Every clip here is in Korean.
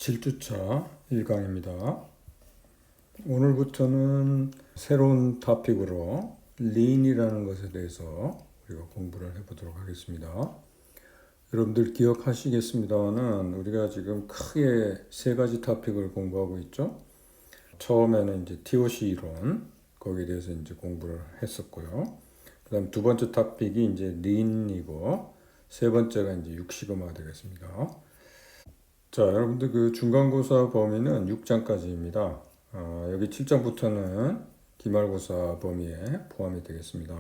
7주차 1강입니다. 오늘부터는 새로운 토픽으로 lean이라는 것에 대해서 우리가 공부를 해보도록 하겠습니다. 여러분들 기억하시겠습니다만은 우리가 지금 크게 세 가지 토픽을 공부하고 있죠. 처음에는 이제 TOC 이론, 거기에 대해서 이제 공부를 했었고요. 그 다음 두 번째 토픽이 이제 lean이고, 세 번째가 이제 육식음화가 되겠습니다. 자, 여러분들 그 중간고사 범위는 6장까지입니다. 여기 7장부터는 기말고사 범위에 포함이 되겠습니다.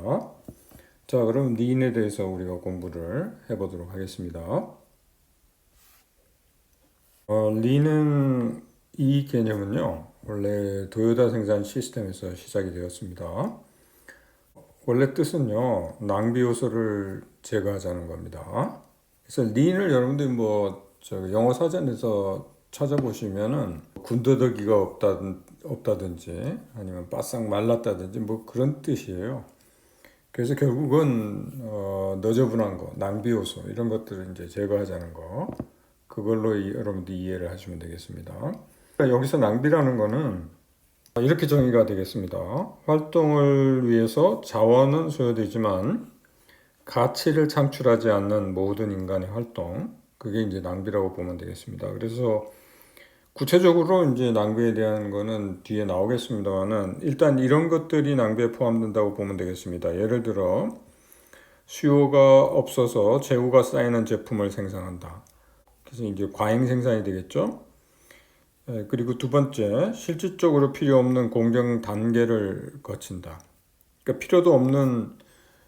자, 그럼 lean에 대해서 우리가 공부를 해보도록 하겠습니다. lean은 이 개념은요, 원래 도요타 생산 시스템에서 시작이 되었습니다. 원래 뜻은요, 낭비 요소를 제거하자는 겁니다. 그래서 lean을 여러분들이 영어 사전에서 찾아보시면은 군더더기가 없다든지 아니면 바싹 말랐다든지 그런 뜻이에요. 그래서 결국은 너저분한 거, 낭비 요소 이런 것들을 이제 제거하자는 거, 그걸로 여러분들이 이해를 하시면 되겠습니다. 그러니까 여기서 낭비라는 거는 이렇게 정의가 되겠습니다. 활동을 위해서 자원은 소요되지만 가치를 창출하지 않는 모든 인간의 활동, 그게 이제 낭비라고 보면 되겠습니다. 그래서 구체적으로 이제 낭비에 대한 거는 뒤에 나오겠습니다만은 일단 이런 것들이 낭비에 포함된다고 보면 되겠습니다. 예를 들어 수요가 없어서 재고가 쌓이는 제품을 생산한다. 그래서 이제 과잉 생산이 되겠죠. 그리고 두 번째, 실질적으로 필요 없는 공정 단계를 거친다. 그러니까 필요도 없는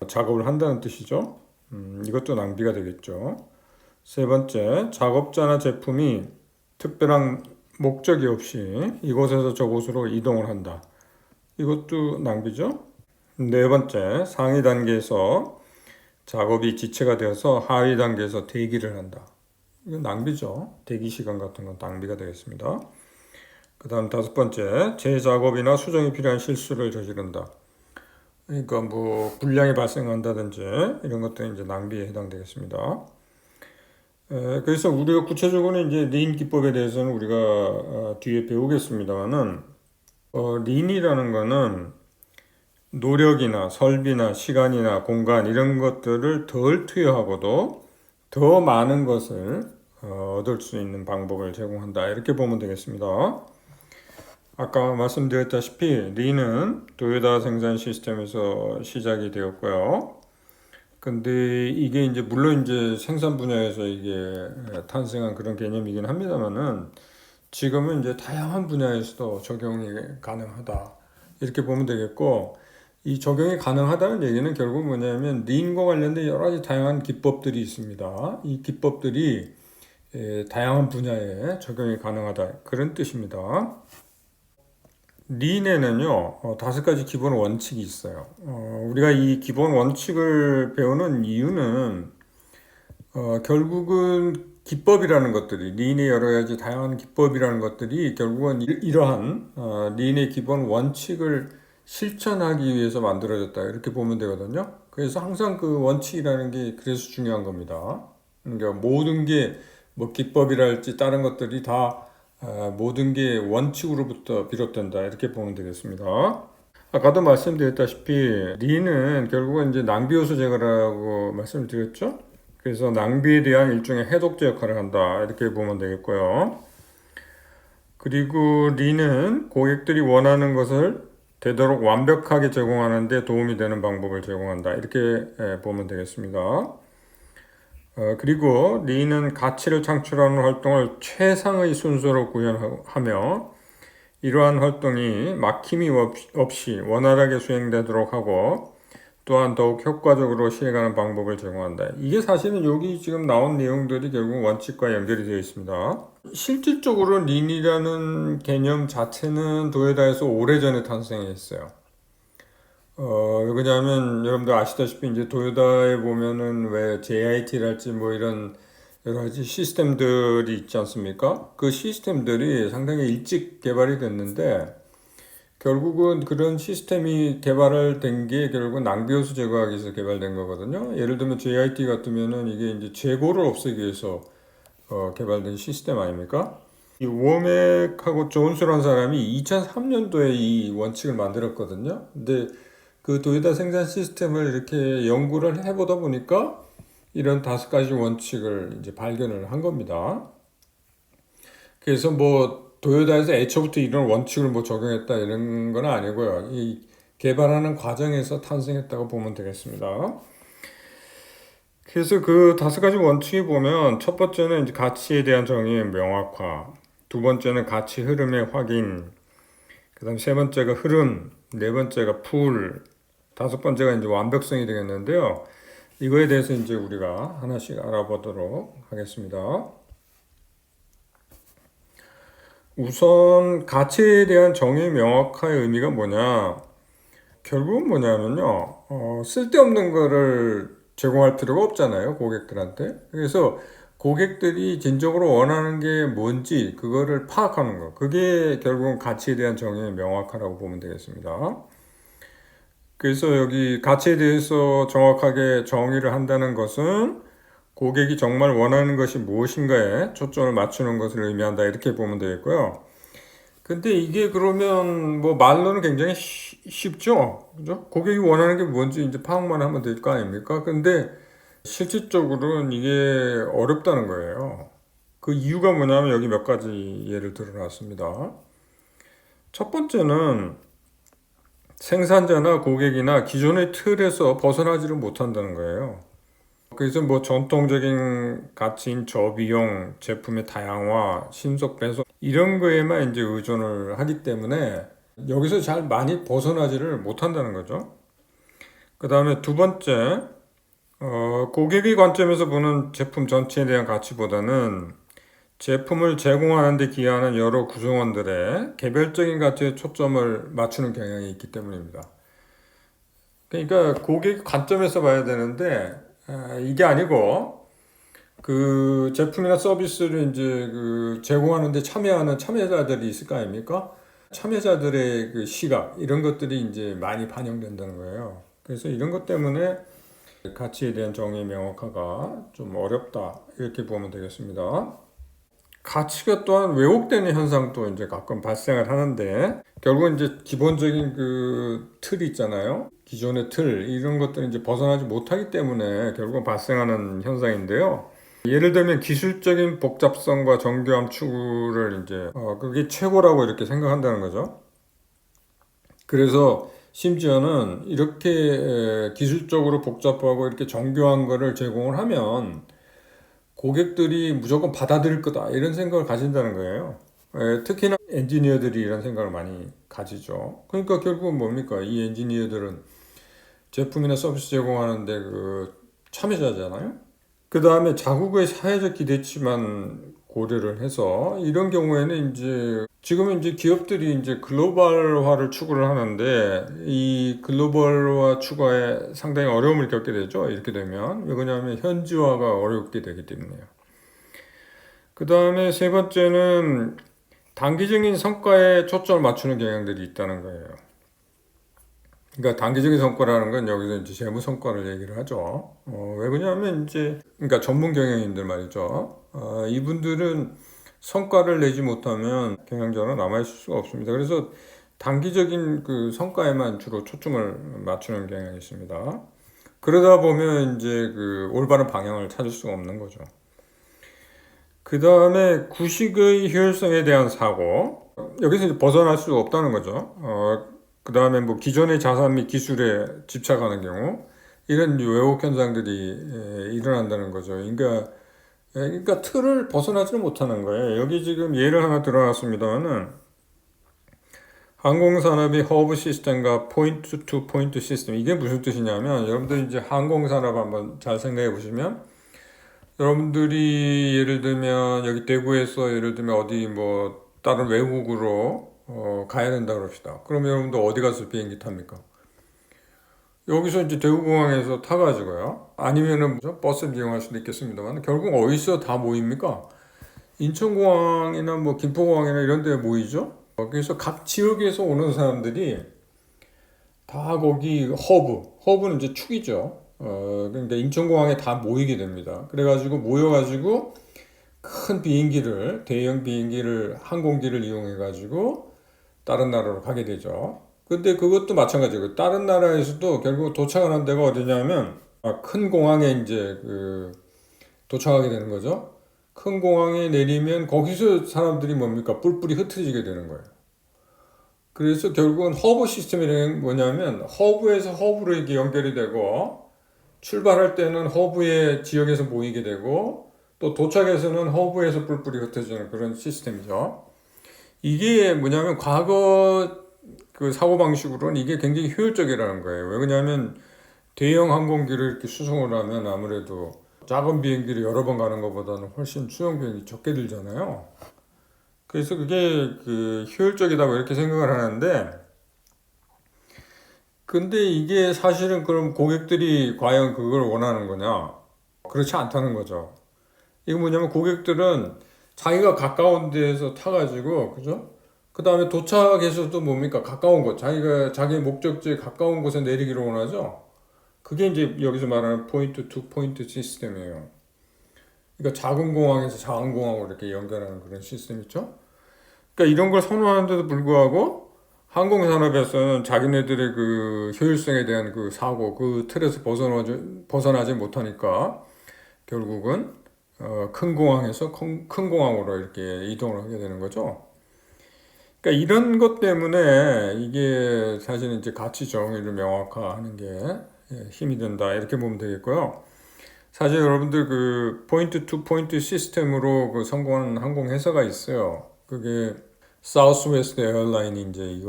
작업을 한다는 뜻이죠. 이것도 낭비가 되겠죠. 세 번째, 작업자나 제품이 특별한 목적이 없이 이곳에서 저곳으로 이동을 한다. 이것도 낭비죠. 네 번째, 상위 단계에서 작업이 지체가 되어서 하위 단계에서 대기를 한다. 이건 낭비죠. 대기 시간 같은 건 낭비가 되겠습니다. 그 다음 다섯 번째, 재작업이나 수정이 필요한 실수를 저지른다. 그러니까 불량이 발생한다든지 이런 것들이 이제 낭비에 해당되겠습니다. 그래서 우리가 구체적으로는 이제 lean 기법에 대해서는 우리가 뒤에 배우겠습니다만은 lean이라는 거는 노력이나 설비나 시간이나 공간 이런 것들을 덜 투여하고도 더 많은 것을 얻을 수 있는 방법을 제공한다. 이렇게 보면 되겠습니다. 아까 말씀드렸다시피 lean은 도요타 생산 시스템에서 시작이 되었고요. 근데 이게 이제 물론 이제 생산 분야에서 이게 탄생한 그런 개념이긴 합니다만은 지금은 이제 다양한 분야에서도 적용이 가능하다. 이렇게 보면 되겠고, 이 적용이 가능하다는 얘기는 결국 뭐냐면 lean과 관련된 여러 가지 다양한 기법들이 있습니다. 이 기법들이 다양한 분야에 적용이 가능하다. 그런 뜻입니다. lean에는요, 다섯 가지 기본 원칙이 있어요. 우리가 이 기본 원칙을 배우는 이유는, 결국은 기법이라는 것들이, lean의 여러 가지 다양한 기법이라는 것들이 결국은 이러한, lean의 기본 원칙을 실천하기 위해서 만들어졌다. 이렇게 보면 되거든요. 그래서 항상 그 원칙이라는 게 그래서 중요한 겁니다. 그러니까 모든 게 기법이랄지 다른 것들이 다 모든 게 원칙으로부터 비롯된다. 이렇게 보면 되겠습니다. 아까도 말씀드렸다시피 lean은 결국은 이제 낭비 요소 제거라고 말씀을 드렸죠. 그래서 낭비에 대한 일종의 해독제 역할을 한다. 이렇게 보면 되겠고요. 그리고 lean은 고객들이 원하는 것을 되도록 완벽하게 제공하는 데 도움이 되는 방법을 제공한다. 이렇게 보면 되겠습니다. 그리고 lean은 가치를 창출하는 활동을 최상의 순서로 구현하며 이러한 활동이 막힘이 없이 원활하게 수행되도록 하고 또한 더욱 효과적으로 실행하는 방법을 제공한다. 이게 사실은 여기 지금 나온 내용들이 결국 원칙과 연결이 되어 있습니다. 실질적으로 lean이라는 개념 자체는 도요타에서 오래전에 탄생했어요. 왜냐하면 여러분들 아시다시피 이제 도요타에 보면은 왜 JIT랄지 이런 여러 가지 시스템들이 있지 않습니까? 그 시스템들이 상당히 일찍 개발이 됐는데 결국은 그런 시스템이 개발된 게 결국은 낭비 요소 제거하기 위해서 개발된 거거든요. 예를 들면 JIT 같으면은 이게 이제 재고를 없애기 위해서 개발된 시스템 아닙니까? 이 워맥하고 존스라는 사람이 2003년도에 이 원칙을 만들었거든요. 근데 그 도요타 생산 시스템을 이렇게 연구를 해보다 보니까 이런 5가지 원칙을 이제 발견을 한 겁니다. 그래서 뭐 도요타에서 애초부터 이런 원칙을 뭐 적용했다 이런 건 아니고요. 이 개발하는 과정에서 탄생했다고 보면 되겠습니다. 그래서 그 5가지 원칙이 보면 첫 번째는 이제 가치에 대한 정의의 명확화, 두 번째는 가치 흐름의 확인, 그다음 세 번째가 흐름, 네 번째가 풀, 다섯 번째가 이제 완벽성이 되겠는데요. 이거에 대해서 이제 우리가 하나씩 알아보도록 하겠습니다. 우선 가치에 대한 정의 명확화의 의미가 뭐냐? 결국은 뭐냐면요. 쓸데없는 거를 제공할 필요가 없잖아요. 고객들한테. 그래서 고객들이 진정으로 원하는 게 뭔지 그거를 파악하는 거. 그게 결국은 가치에 대한 정의의 명확하라고 보면 되겠습니다. 그래서 여기 가치에 대해서 정확하게 정의를 한다는 것은 고객이 정말 원하는 것이 무엇인가에 초점을 맞추는 것을 의미한다. 이렇게 보면 되겠고요. 근데 이게 그러면 뭐 말로는 굉장히 쉽죠? 그죠? 고객이 원하는 게 뭔지 이제 파악만 하면 될 거 아닙니까? 근데 실질적으로는 이게 어렵다는 거예요. 그 이유가 뭐냐면 여기 몇 가지 예를 들어놨습니다. 첫 번째는 생산자나 고객이나 기존의 틀에서 벗어나지를 못한다는 거예요. 그래서 뭐 전통적인 가치인 저비용, 제품의 다양화, 신속 배송 이런 거에만 이제 의존을 하기 때문에 여기서 잘 많이 벗어나지를 못한다는 거죠. 그 다음에 두 번째, 고객의 관점에서 보는 제품 전체에 대한 가치보다는 제품을 제공하는 데 기여하는 여러 구성원들의 개별적인 가치에 초점을 맞추는 경향이 있기 때문입니다. 그러니까 고객 관점에서 봐야 되는데 이게 아니고 그 제품이나 서비스를 이제 그 제공하는데 참여하는 참여자들이 있을 거 아닙니까? 참여자들의 그 시각 이런 것들이 이제 많이 반영된다는 거예요. 그래서 이런 것 때문에 가치에 대한 정의 명확화가 좀 어렵다 이렇게 보면 되겠습니다. 가치가 또한 왜곡되는 현상도 이제 가끔 발생을 하는데 결국은 이제 기본적인 그 틀이 있잖아요. 기존의 틀 이런 것들이 이제 벗어나지 못하기 때문에 결국은 발생하는 현상인데요. 예를 들면 기술적인 복잡성과 정교함 추구를 이제 그게 최고라고 이렇게 생각한다는 거죠. 그래서 심지어는 이렇게 기술적으로 복잡하고 이렇게 정교한 거를 제공을 하면 고객들이 무조건 받아들일 거다 이런 생각을 가진다는 거예요. 특히나 엔지니어들이 이런 생각을 많이 가지죠. 그러니까 결국은 뭡니까? 이 엔지니어들은 제품이나 서비스 제공하는데 그 참여자잖아요. 그 다음에 자국의 사회적 기대치만 고려를 해서 이런 경우에는 이제 지금은 이제 기업들이 이제 글로벌화를 추구를 하는데 이 글로벌화 추구에 상당히 어려움을 겪게 되죠. 이렇게 되면 왜냐하면 현지화가 어렵게 되기 때문에요. 그 다음에 세 번째는 단기적인 성과에 초점을 맞추는 경향들이 있다는 거예요. 그러니까 단기적인 성과라는 건 여기서 이제 재무 성과를 얘기를 하죠. 왜 그러냐면 이제 그러니까 전문 경영인들 말이죠. 이분들은 성과를 내지 못하면 경영자로 남아있을 수가 없습니다. 그래서 단기적인 그 성과에만 주로 초점을 맞추는 경향이 있습니다. 그러다 보면 이제 그 올바른 방향을 찾을 수가 없는 거죠. 그 다음에 구식의 효율성에 대한 사고. 여기서 이제 벗어날 수 없다는 거죠. 그 다음에 뭐 기존의 자산 및 기술에 집착하는 경우 이런 왜곡 현상들이 일어난다는 거죠. 그러니까 틀을 벗어나지는 못하는 거예요. 여기 지금 예를 하나 들어놨습니다만은 항공산업이 허브 시스템과 포인트 투 포인트 시스템 이게 무슨 뜻이냐면 여러분들 이제 항공산업 한번 잘 생각해 보시면 여러분들이 예를 들면 여기 대구에서 예를 들면 어디 뭐 다른 외국으로 가야 된다 그럽시다. 그러면 여러분들 어디 가서 비행기 탑니까? 여기서 이제 대구공항에서 타가지고요. 아니면은 버스를 이용할 수도 있겠습니다만 결국 어디서 다 모입니까? 인천공항이나 뭐 김포공항이나 이런 데 모이죠. 그래서 각 지역에서 오는 사람들이 다 거기 허브는 이제 축이죠. 그러니까 인천공항에 다 모이게 됩니다. 그래가지고 모여가지고 큰 비행기를, 대형 비행기를, 항공기를 이용해 가지고 다른 나라로 가게 되죠. 근데 그것도 마찬가지고 다른 나라에서도 결국 도착하는 데가 어디냐면 큰 공항에 이제 도착하게 되는 거죠. 큰 공항에 내리면 거기서 사람들이 뭡니까? 뿔뿔이 흩어지게 되는 거예요. 그래서 결국은 허브 시스템이 뭐냐면 허브에서 허브로 이렇게 연결이 되고 출발할 때는 허브의 지역에서 모이게 되고 또 도착해서는 허브에서 뿔뿔이 흩어지는 그런 시스템이죠. 이게 뭐냐면 과거 그 사고방식으로는 이게 굉장히 효율적이라는 거예요. 왜 그러냐면 대형 항공기를 이렇게 수송을 하면 아무래도 작은 비행기를 여러 번 가는 것보다는 훨씬 수송 비용이 적게 들잖아요. 그래서 그게 효율적이다고 이렇게 생각을 하는데, 근데 이게 사실은 그럼 고객들이 과연 그걸 원하는 거냐? 그렇지 않다는 거죠. 이거 뭐냐면 고객들은 자기가 가까운 데에서 타가지고, 그죠? 그 다음에 도착해서도 뭡니까? 가까운 곳, 자기 목적지에 가까운 곳에 내리기를 원하죠? 그게 이제 여기서 말하는 포인트 투 포인트 시스템이에요. 그러니까 작은 공항에서 작은 공항으로 이렇게 연결하는 그런 시스템 있죠? 그러니까 이런 걸 선호하는데도 불구하고 항공산업에서는 자기네들의 그 효율성에 대한 그 사고, 그 틀에서 벗어나지 못하니까 결국은 큰 공항에서 큰 공항으로 이렇게 이동을 하게 되는 거죠. 그러니까 이런 것 때문에 이게 사실은 이제 가치 정의를 명확화하는 게 힘이 된다 이렇게 보면 되겠고요. 사실 여러분들 그 포인트 투 포인트 시스템으로 그 성공한 항공 회사가 있어요. 그게 사우스웨스트 에어라인이 이제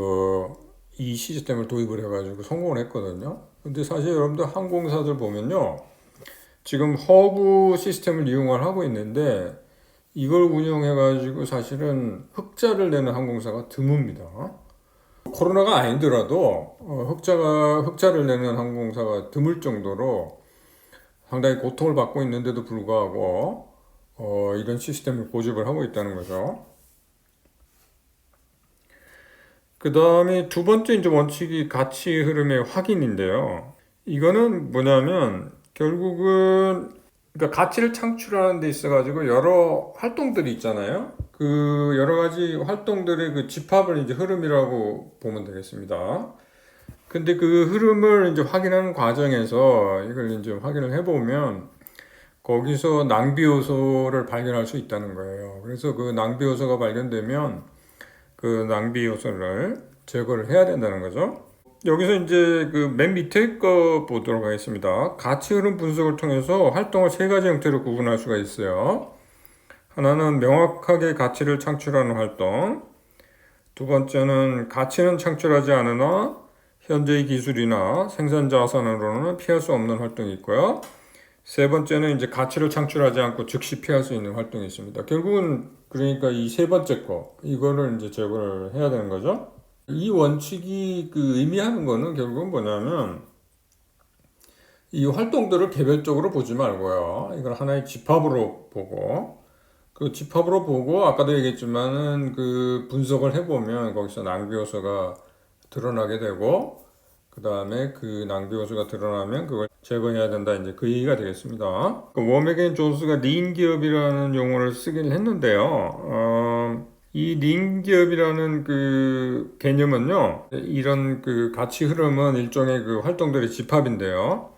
이 시스템을 도입을 해가지고 성공을 했거든요. 근데 사실 여러분들 항공사들 보면요, 지금 허브 시스템을 이용을 하고 있는데 이걸 운영해가지고 사실은 흑자를 내는 항공사가 드뭅니다. 코로나가 아니더라도 흑자를 내는 항공사가 드물 정도로 상당히 고통을 받고 있는데도 불구하고 이런 시스템을 고집을 하고 있다는 거죠. 그 다음에 두 번째 이제 원칙이 가치 흐름의 확인인데요. 이거는 뭐냐면 결국은 그러니까 가치를 창출하는 데 있어가지고 여러 활동들이 있잖아요. 그 여러 가지 활동들의 그 집합을 이제 흐름이라고 보면 되겠습니다. 근데 그 흐름을 이제 확인하는 과정에서 이걸 이제 확인을 해보면 거기서 낭비 요소를 발견할 수 있다는 거예요. 그래서 그 낭비 요소가 발견되면 그 낭비 요소를 제거를 해야 된다는 거죠. 여기서 이제 그 맨 밑에 거 보도록 하겠습니다. 가치 흐름 분석을 통해서 활동을 세 가지 형태로 구분할 수가 있어요. 하나는 명확하게 가치를 창출하는 활동, 두 번째는 가치는 창출하지 않으나 현재의 기술이나 생산 자산으로는 피할 수 없는 활동이 있고요. 세 번째는 이제 가치를 창출하지 않고 즉시 피할 수 있는 활동이 있습니다. 결국은 그러니까 이 세 번째 이거를 이제 제거를 해야 되는 거죠. 이 원칙이 그 의미하는 거는 결국은 뭐냐면 이 활동들을 개별적으로 보지 말고요. 이걸 하나의 집합으로 보고 그 집합으로 보고 아까도 얘기했지만은 그 분석을 해보면 거기서 낭비 요소가 드러나게 되고 그 다음에 그 낭비 요소가 드러나면 그걸 제거해야 된다. 이제 그 얘기가 되겠습니다. 워메겐 존스가 린 기업이라는 용어를 쓰긴 했는데요. 이 린 기업이라는 그 개념은요, 이런 그 가치 흐름은 일종의 그 활동들의 집합인데요.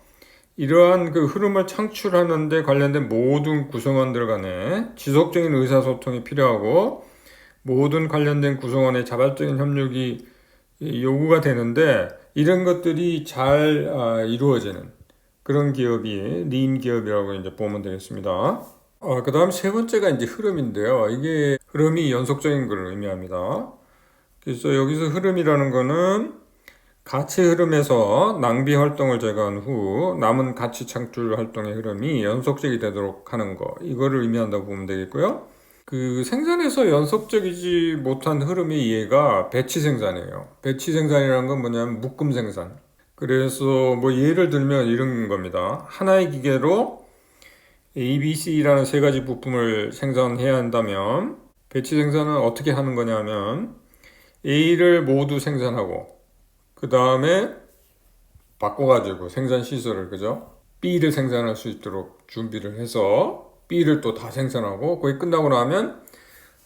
이러한 그 흐름을 창출하는 데 관련된 모든 구성원들 간에 지속적인 의사소통이 필요하고 모든 관련된 구성원의 자발적인 협력이 요구가 되는데 이런 것들이 잘 이루어지는 그런 기업이 린 기업이라고 이제 보면 되겠습니다. 그 다음 세 번째가 이제 흐름인데요. 이게 흐름이 연속적인 걸 의미합니다. 그래서 여기서 흐름이라는 거는 가치 흐름에서 낭비 활동을 제거한 후 남은 가치 창출 활동의 흐름이 연속적이 되도록 하는 거, 이거를 의미한다고 보면 되겠고요. 그 생산에서 연속적이지 못한 흐름의 이해가 배치 생산이에요. 배치 생산이라는 건 뭐냐면 묶음 생산. 그래서 뭐 예를 들면 이런 겁니다. 하나의 기계로 A, B, C라는 세 가지 부품을 생산해야 한다면 배치 생산은 어떻게 하는 거냐면 A를 모두 생산하고 그 다음에 바꿔가지고 생산 시설을 그죠? B를 생산할 수 있도록 준비를 해서 B를 또 다 생산하고 거기 끝나고 나면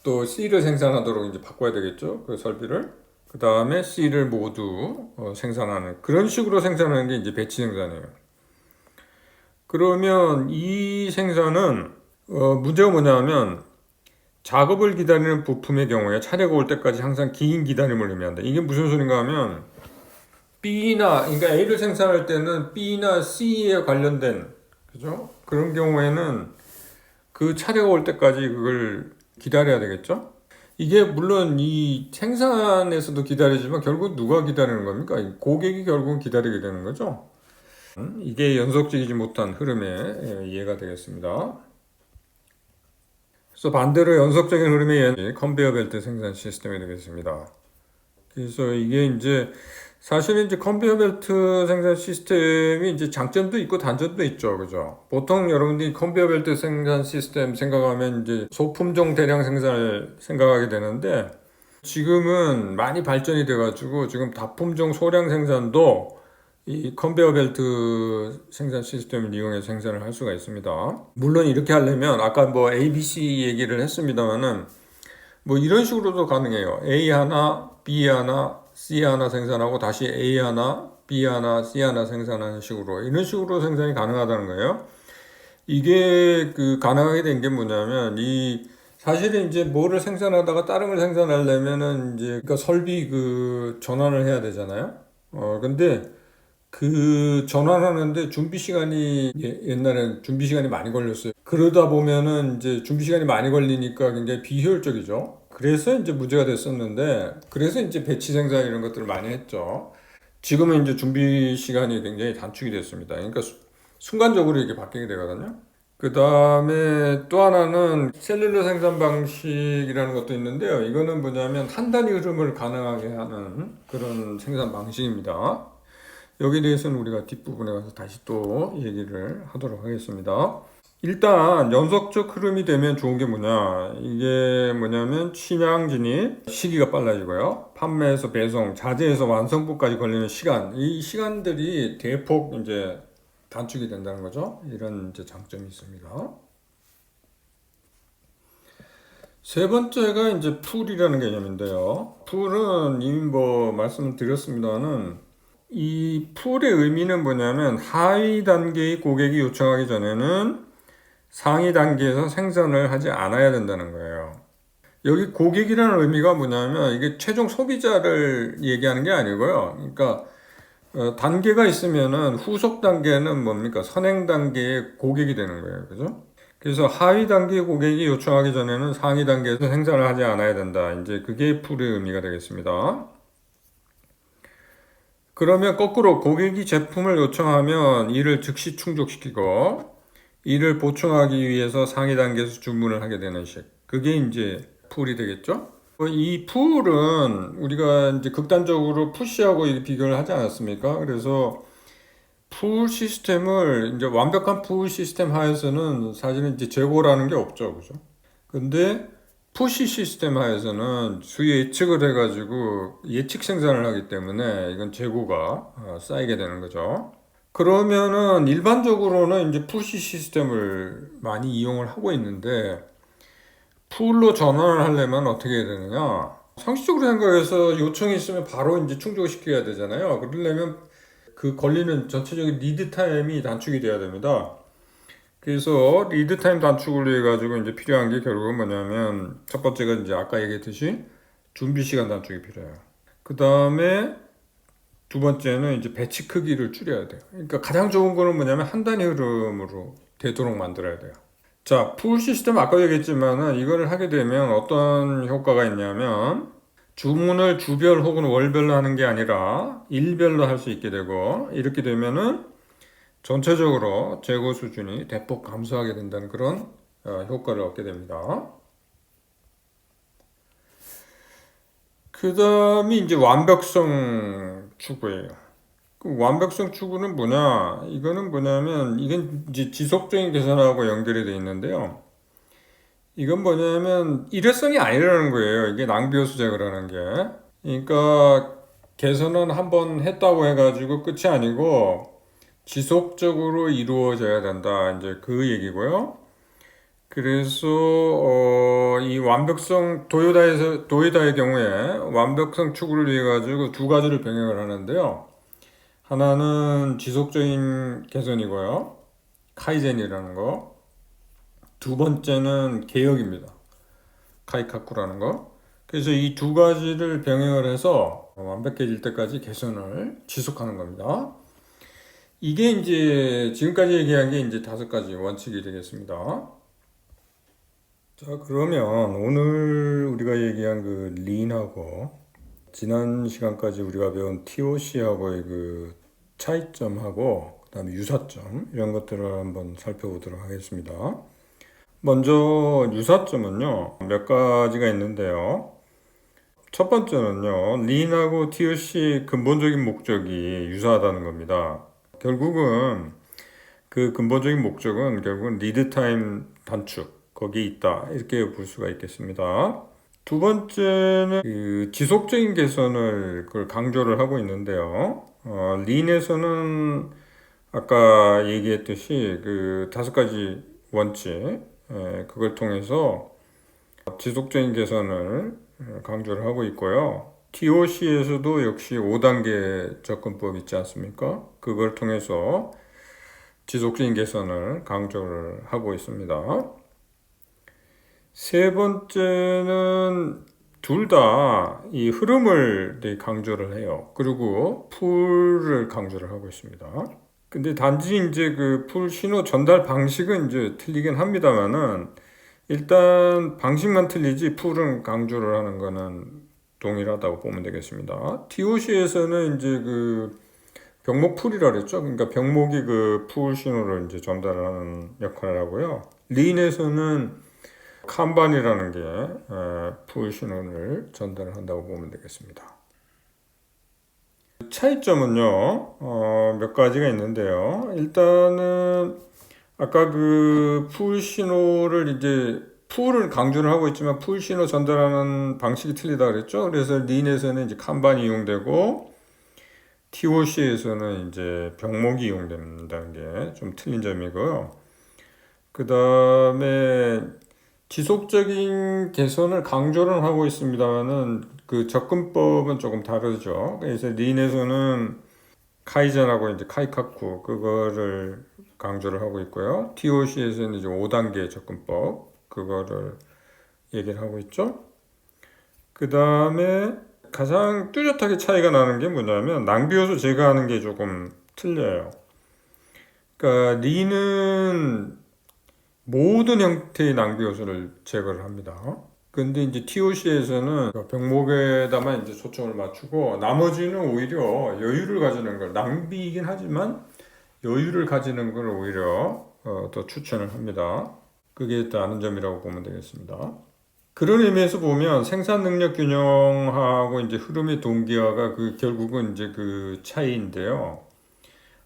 또 C를 생산하도록 이제 바꿔야 되겠죠. 그 설비를. 그 다음에 C를 모두 생산하는 그런 식으로 생산하는 게 이제 배치 생산이에요. 그러면 이 생산은 문제가 뭐냐면 작업을 기다리는 부품의 경우에 차례가 올 때까지 항상 긴 기다림을 의미한다. 이게 무슨 소린가 하면 그러니까 A를 생산할 때는 B나 C에 관련된 그죠? 그런 경우에는 그 차례가 올 때까지 그걸 기다려야 되겠죠? 이게 물론 이 생산에서도 기다리지만 결국 누가 기다리는 겁니까? 고객이 결국은 기다리게 되는 거죠. 이게 연속적이지 못한 흐름의 이해가 되겠습니다. 그래서 반대로 연속적인 흐름의 예는 컨베이어 벨트 생산 시스템이 되겠습니다. 그래서 이게 이제 사실은 이제 컨베이어 벨트 생산 시스템이 이제 장점도 있고 단점도 있죠. 그죠? 보통 여러분들이 컨베이어 벨트 생산 시스템 생각하면 이제 소품종 대량 생산을 생각하게 되는데 지금은 많이 발전이 돼가지고 지금 다품종 소량 생산도 이 컨베이어 벨트 생산 시스템을 이용해서 생산을 할 수가 있습니다. 물론 이렇게 하려면 아까 뭐 ABC 얘기를 했습니다만은 뭐 이런 식으로도 가능해요. A 하나, B 하나, C 하나 생산하고 다시 A 하나, B 하나, C 하나 생산하는 식으로 이런 식으로 생산이 가능하다는 거예요. 이게 그 가능하게 된 게 뭐냐면 이 사실은 이제 뭐를 생산하다가 다른 걸 생산하려면은 이제 그러니까 설비 그 전환을 해야 되잖아요. 근데 그 전환하는데 준비 시간이 옛날엔 준비 시간이 많이 걸렸어요. 그러다 보면은 이제 준비 시간이 많이 걸리니까 굉장히 비효율적이죠. 그래서 이제 문제가 됐었는데 그래서 이제 배치 생산 이런 것들을 많이 했죠. 지금은 이제 준비 시간이 굉장히 단축이 됐습니다. 그러니까 순간적으로 이렇게 바뀌게 되거든요. 그 다음에 또 하나는 셀룰러 생산 방식이라는 것도 있는데요. 이거는 뭐냐면 한 단위 흐름을 가능하게 하는 그런 생산 방식입니다. 여기에 대해서는 우리가 뒷부분에 가서 다시 또 얘기를 하도록 하겠습니다. 일단 연속적 흐름이 되면 좋은 게 뭐냐, 이게 뭐냐면 취량 진입 시기가 빨라지고요, 판매에서 배송, 자재에서 완성부까지 걸리는 시간, 이 시간들이 대폭 이제 단축이 된다는 거죠. 이런 이제 장점이 있습니다. 세 번째가 이제 풀이라는 개념인데요. 풀은 이미 뭐 말씀을 드렸습니다는 이 풀의 의미는 뭐냐면 하위 단계의 고객이 요청하기 전에는 상위 단계에서 생산을 하지 않아야 된다는 거예요. 여기 고객이라는 의미가 뭐냐면 이게 최종 소비자를 얘기하는 게 아니고요. 그러니까 단계가 있으면은 후속 단계는 뭡니까? 선행 단계의 고객이 되는 거예요. 그죠? 그래서 하위 단계 고객이 요청하기 전에는 상위 단계에서 생산을 하지 않아야 된다. 이제 그게 풀의 의미가 되겠습니다. 그러면 거꾸로 고객이 제품을 요청하면 이를 즉시 충족시키고 이를 보충하기 위해서 상위 단계에서 주문을 하게 되는 식. 그게 이제 풀이 되겠죠? 이 풀은 우리가 이제 극단적으로 푸시하고 비교를 하지 않았습니까? 그래서 풀 시스템을 이제 완벽한 풀 시스템 하에서는 사실은 이제 재고라는 게 없죠. 그죠? 근데 푸시 시스템 하에서는 수 예측을 해가지고 예측 생산을 하기 때문에 이건 재고가 쌓이게 되는 거죠. 그러면은 일반적으로는 이제 푸시 시스템을 많이 이용을 하고 있는데 풀로 전환을 하려면 어떻게 해야 되느냐? 상식적으로 생각해서 요청이 있으면 바로 이제 충족을 시켜야 되잖아요. 그러려면 그 걸리는 전체적인 리드 타임이 단축이 돼야 됩니다. 그래서 리드 타임 단축을 위해 가지고 이제 필요한 게 결국은 뭐냐면 첫 번째가 이제 아까 얘기했듯이 준비 시간 단축이 필요해요. 그 다음에 두 번째는 이제 배치 크기를 줄여야 돼요. 그러니까 가장 좋은 거는 뭐냐면 한 단위 흐름으로 되도록 만들어야 돼요. 자, 풀 시스템 아까 얘기했지만은 이거를 하게 되면 어떤 효과가 있냐면 주문을 주별 혹은 월별로 하는 게 아니라 일별로 할 수 있게 되고 이렇게 되면은 전체적으로 재고 수준이 대폭 감소하게 된다는 그런 효과를 얻게 됩니다. 그 다음이 이제 완벽성 추구예요. 그 완벽성 추구는 뭐냐? 이거는 뭐냐면 이건 이제 지속적인 개선하고 연결이 되어 있는데요. 이건 뭐냐면 일회성이 아니라는 거예요. 이게 낭비효소 제거라는 게. 그러니까 개선은 한번 했다고 해가지고 끝이 아니고 지속적으로 이루어져야 된다. 이제 그 얘기고요. 그래서 이 완벽성 도요다의 경우에 완벽성 추구를 위해 가지고 두 가지를 병행을 하는데요. 하나는 지속적인 개선이고요. 카이젠이라는 거. 두 번째는 개혁입니다. 카이카쿠라는 거. 그래서 이 두 가지를 병행을 해서 완벽해질 때까지 개선을 지속하는 겁니다. 이게 이제 지금까지 얘기한 게 이제 5가지 원칙이 되겠습니다. 자, 그러면 오늘 우리가 얘기한 그 린하고 지난 시간까지 우리가 배운 TOC하고의 그 차이점하고 그다음에 유사점 이런 것들을 한번 살펴보도록 하겠습니다. 먼저 유사점은요, 몇 가지가 있는데요. 첫 번째는요, 린하고 TOC 근본적인 목적이 유사하다는 겁니다. 결국은 그 근본적인 목적은 결국은 리드 타임 단축, 거기에 있다. 이렇게 볼 수가 있겠습니다. 두 번째는 그 지속적인 개선을 그걸 강조를 하고 있는데요. 린에서는 아까 얘기했듯이 그 5가지 원칙, 그걸 통해서 지속적인 개선을 강조를 하고 있고요. TOC에서도 역시 5단계 접근법 있지 않습니까? 그걸 통해서 지속적인 개선을 강조를 하고 있습니다. 세 번째는 둘 다 이 흐름을 되게 강조를 해요. 그리고 풀을 강조를 하고 있습니다. 근데 단지 이제 그 풀 신호 전달 방식은 이제 틀리긴 합니다만은 일단 방식만 틀리지 풀은 강조를 하는 거는 동일하다고 보면 되겠습니다. TOC에서는 이제 그 병목 풀이라 그랬죠. 그러니까 병목이 그 풀 신호를 이제 전달하는 역할을 하고요. 린에서는 칸반이라는 게 풀 신호를 전달한다고 보면 되겠습니다. 차이점은요, 몇 가지가 있는데요. 일단은 아까 그 풀 신호를 이제 풀을 강조를 하고 있지만 풀 신호 전달하는 방식이 틀리다 그랬죠. 그래서 린에서는 이제 칸반이 이용되고 TOC에서는 이제 병목이 이용된다는 게 좀 틀린 점이고요. 그 다음에 지속적인 개선을 강조를 하고 있습니다만은 그 접근법은 조금 다르죠. 그래서 린에서는 카이젠하고 이제 카이카쿠 그거를 강조를 하고 있고요. TOC에서는 이제 5단계 접근법 그거를 얘기를 하고 있죠. 그 다음에 가장 뚜렷하게 차이가 나는 게 뭐냐면 낭비 요소 제거하는 게 조금 틀려요. 그러니까 린은 모든 형태의 낭비 요소를 제거를 합니다. 근데 이제 TOC에서는 병목에다만 이제 초점을 맞추고 나머지는 오히려 여유를 가지는 걸 낭비이긴 하지만 여유를 가지는 걸 오히려 더 추천을 합니다. 그게 다른 점이라고 보면 되겠습니다. 그런 의미에서 보면 생산 능력 균형하고 이제 흐름의 동기화가 그 결국은 이제 그 차이인데요.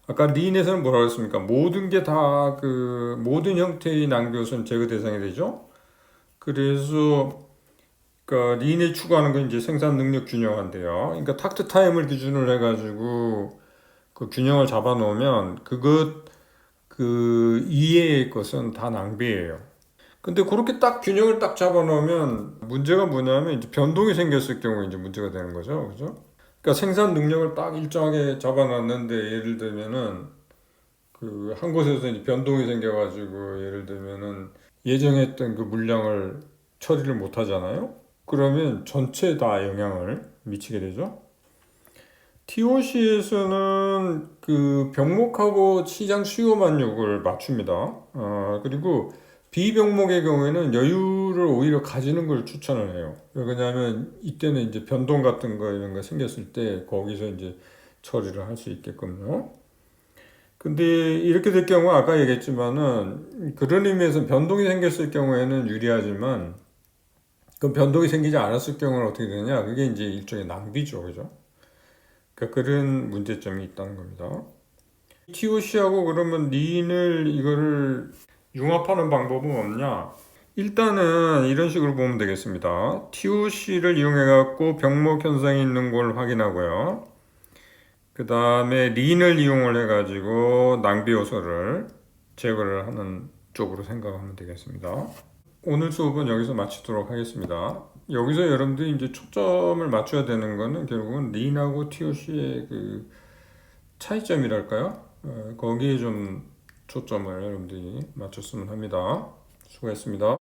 아까 린에서는 뭐라고 했습니까? 모든 게 다 그 모든 형태의 낭비 요소는 제거 대상이 되죠. 그래서 그러니까 린이 추구하는 건 이제 생산 능력 균형인데요. 그러니까 탁트 타임을 기준으로 해가지고 그 균형을 잡아 놓으면 그것 그 이외의 것은 다 낭비예요. 근데 그렇게 딱 균형을 딱 잡아 놓으면 문제가 뭐냐면 이제 변동이 생겼을 경우에 이제 문제가 되는 거죠. 그죠? 그러니까 생산 능력을 딱 일정하게 잡아 놨는데 예를 들면은 그 한 곳에서 이제 변동이 생겨가지고 예를 들면은 예정했던 그 물량을 처리를 못 하잖아요. 그러면 전체에 다 영향을 미치게 되죠. TOC에서는 그 병목하고 시장 수요 만족을 맞춥니다. 그리고 비병목의 경우에는 여유를 오히려 가지는 걸 추천을 해요. 왜냐하면 이때는 이제 변동 같은 거 이런 거 생겼을 때 거기서 이제 처리를 할 수 있게끔요. 근데 이렇게 될 경우 아까 얘기했지만은 그런 의미에서 변동이 생겼을 경우에는 유리하지만 그 변동이 생기지 않았을 경우는 어떻게 되냐? 그게 이제 일종의 낭비죠, 그죠? 그러니까 그런 문제점이 있다는 겁니다. TOC하고 그러면 린을 이거를 융합하는 방법은 없냐? 일단은 이런 식으로 보면 되겠습니다. TOC를 이용해 갖고 병목 현상이 있는 걸 확인하고요. 그 다음에 린을 이용을 해 가지고 낭비 요소를 제거를 하는 쪽으로 생각하면 되겠습니다. 오늘 수업은 여기서 마치도록 하겠습니다. 여기서 여러분들이 이제 초점을 맞춰야 되는 거는 결국은 린하고 TOC의 그 차이점이랄까요? 거기에 좀 초점을 여러분들이 맞췄으면 합니다. 수고했습니다.